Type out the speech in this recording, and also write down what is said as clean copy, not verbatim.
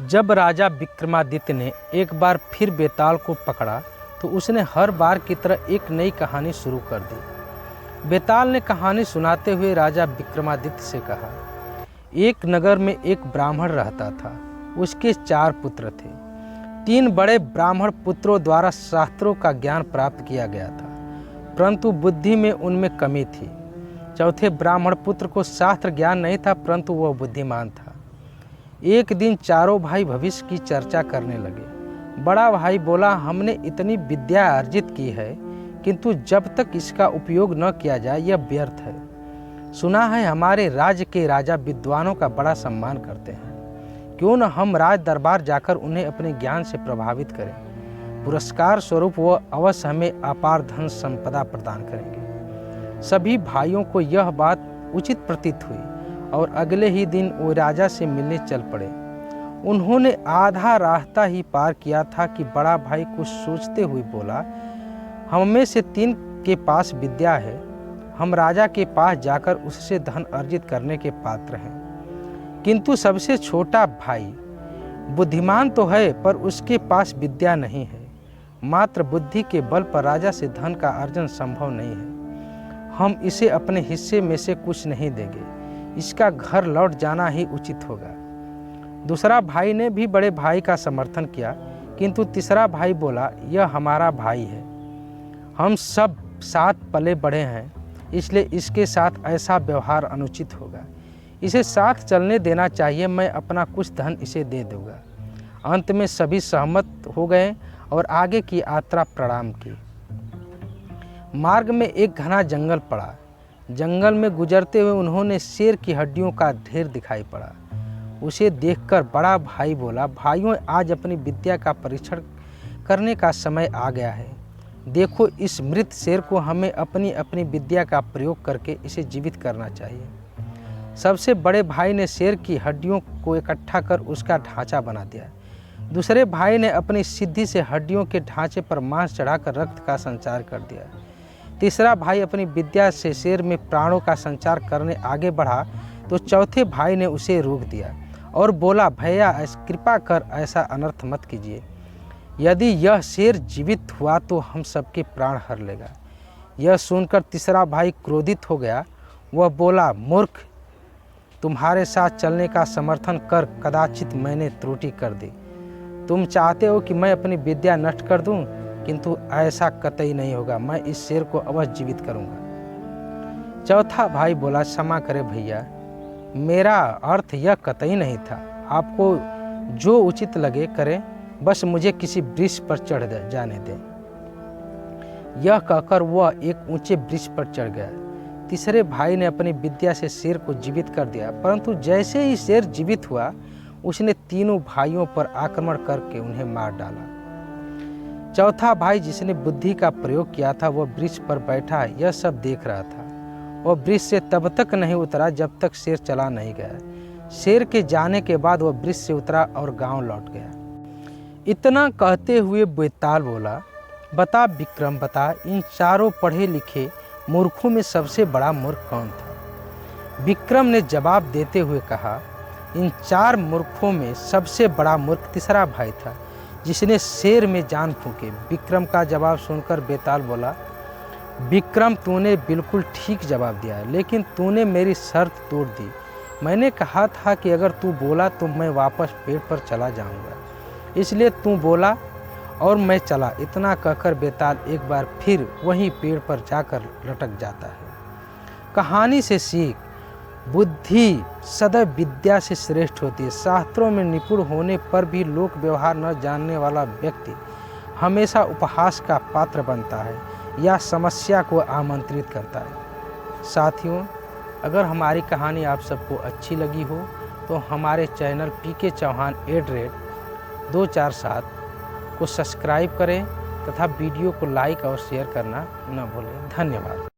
जब राजा विक्रमादित्य ने एक बार फिर बेताल को पकड़ा तो उसने हर बार की तरह एक नई कहानी शुरू कर दी। बेताल ने कहानी सुनाते हुए राजा विक्रमादित्य से कहा, एक नगर में एक ब्राह्मण रहता था। उसके 4 पुत्र थे। 3 बड़े ब्राह्मण पुत्रों द्वारा शास्त्रों का ज्ञान प्राप्त किया गया था, परंतु बुद्धि में उनमें कमी थी। चौथे ब्राह्मण पुत्र को शास्त्र ज्ञान नहीं था, परंतु वह बुद्धिमान था। एक दिन चारों भाई भविष्य की चर्चा करने लगे। बड़ा भाई बोला, हमने इतनी विद्या अर्जित की है, किंतु जब तक इसका उपयोग न किया जाए यह व्यर्थ है। सुना है हमारे राज्य के राजा विद्वानों का बड़ा सम्मान करते हैं। क्यों न हम राज दरबार जाकर उन्हें अपने ज्ञान से प्रभावित करें। पुरस्कार स्वरूप वह अवश्य हमें अपार धन संपदा प्रदान करेंगे। सभी भाइयों को यह बात उचित प्रतीत हुई और अगले ही दिन वो राजा से मिलने चल पड़े। उन्होंने आधा रास्ता ही पार किया था कि बड़ा भाई कुछ सोचते हुए बोला, हम में से 3 के पास विद्या है। हम राजा के पास जाकर उससे धन अर्जित करने के पात्र हैं, किंतु सबसे छोटा भाई बुद्धिमान तो है, पर उसके पास विद्या नहीं है। मात्र बुद्धि के बल पर राजा से धन का अर्जन संभव नहीं है। हम इसे अपने हिस्से में से कुछ नहीं देंगे। इसका घर लौट जाना ही उचित होगा। दूसरा भाई ने भी बड़े भाई का समर्थन किया, किंतु तीसरा भाई बोला, यह हमारा भाई है। हम सब साथ पले बड़े हैं, इसलिए इसके साथ ऐसा व्यवहार अनुचित होगा। इसे साथ चलने देना चाहिए। मैं अपना कुछ धन इसे दे दूंगा। अंत में सभी सहमत हो गए और आगे की यात्रा प्रारंभ की। मार्ग में एक घना जंगल पड़ा। जंगल में गुजरते हुए उन्होंने शेर की हड्डियों का ढेर दिखाई पड़ा। उसे देखकर बड़ा भाई बोला, भाइयों, आज अपनी विद्या का परीक्षण करने का समय आ गया है। देखो, इस मृत शेर को हमें अपनी अपनी विद्या का प्रयोग करके इसे जीवित करना चाहिए। सबसे बड़े भाई ने शेर की हड्डियों को इकट्ठा कर उसका ढांचा बना दिया। दूसरे भाई ने अपनी सिद्धि से हड्डियों के ढांचे पर मांस चढ़ाकर रक्त का संचार कर दिया। तीसरा भाई अपनी विद्या से शेर में प्राणों का संचार करने आगे बढ़ा तो चौथे भाई ने उसे रोक दिया और बोला, भैया, कृपा कर ऐसा अनर्थ मत कीजिए। यदि यह शेर जीवित हुआ तो हम सबके प्राण हर लेगा। यह सुनकर तीसरा भाई क्रोधित हो गया। वह बोला, मूर्ख, तुम्हारे साथ चलने का समर्थन कर कदाचित मैंने त्रुटि कर दी। तुम चाहते हो कि मैं अपनी विद्या नष्ट कर दूं, किंतु ऐसा कतई नहीं होगा। मैं इस शेर को अवश्य जीवित करूंगा। चौथा भाई बोला, क्षमा करे भैया, मेरा अर्थ यह कतई नहीं था। आपको जो उचित लगे करें, बस मुझे किसी वृक्ष पर चढ़ जाने दें। यह कहकर वह एक ऊंचे वृक्ष पर चढ़ गया। तीसरे भाई ने अपनी विद्या से शेर को जीवित कर दिया, परंतु जैसे ही शेर जीवित हुआ, उसने तीनों भाइयों पर आक्रमण करके उन्हें मार डाला। चौथा भाई, जिसने बुद्धि का प्रयोग किया था, वह वृक्ष पर बैठा यह सब देख रहा था। वह वृक्ष से तब तक नहीं उतरा जब तक शेर चला नहीं गया। शेर के जाने के बाद वह वृक्ष से उतरा और गांव लौट गया। इतना कहते हुए बेताल बोला, बता विक्रम, बता, इन चारों पढ़े लिखे मूर्खों में सबसे बड़ा मूर्ख कौन था? विक्रम ने जवाब देते हुए कहा, इन 4 मूर्खों में सबसे बड़ा मूर्ख तीसरा भाई था, जिसने शेर में जान फूंके। विक्रम का जवाब सुनकर बेताल बोला, विक्रम, तूने बिल्कुल ठीक जवाब दिया, लेकिन तूने मेरी शर्त तोड़ दी। मैंने कहा था कि अगर तू बोला तो मैं वापस पेड़ पर चला जाऊंगा, इसलिए तू बोला और मैं चला। इतना कहकर बेताल एक बार फिर वहीं पेड़ पर जाकर लटक जाता है। कहानी से सीख, बुद्धि सदैव विद्या से श्रेष्ठ होती है। शास्त्रों में निपुण होने पर भी लोक व्यवहार न जानने वाला व्यक्ति हमेशा उपहास का पात्र बनता है या समस्या को आमंत्रित करता है। साथियों, अगर हमारी कहानी आप सबको अच्छी लगी हो तो हमारे चैनल PK चौहान @247 को सब्सक्राइब करें तथा वीडियो को लाइक और शेयर करना न भूलें। धन्यवाद।